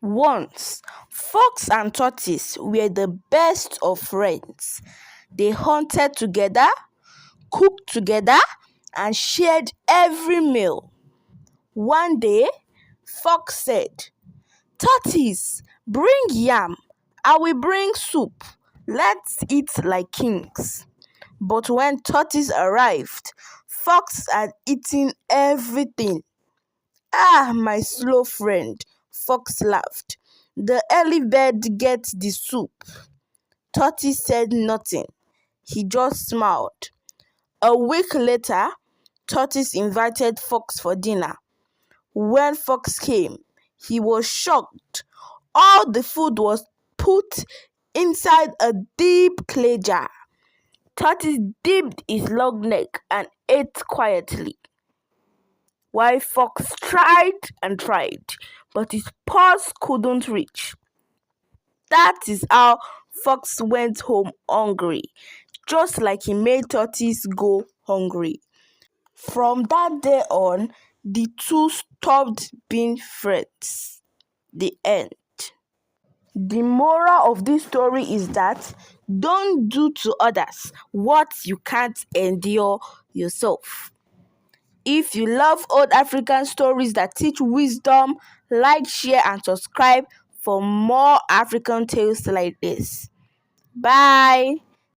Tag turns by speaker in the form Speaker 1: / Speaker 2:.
Speaker 1: Once, fox and tortoise were the best of friends. They hunted together, cooked together, and shared every meal. One day, fox said, "Tortoise, bring yam. I will bring soup. Let's eat like kings." But when tortoise arrived, fox had eaten everything. "Ah, my slow friend," fox laughed. "The early bird gets the soup." Tortoise said nothing. He just smiled. A week later, Tortoise invited Fox for dinner. When Fox came, he was shocked. All the food was put inside a deep clay jar. Tortoise dipped his long neck and ate quietly, while Fox tried and tried, but his paws couldn't reach. That is how Fox went home hungry, just like he made Tortoise go hungry. From that day on, the two stopped being friends. The end. The moral of this story is that don't do to others what you can't endure yourself. If you love old African stories that teach wisdom, like, share, and subscribe for more African tales like this. Bye.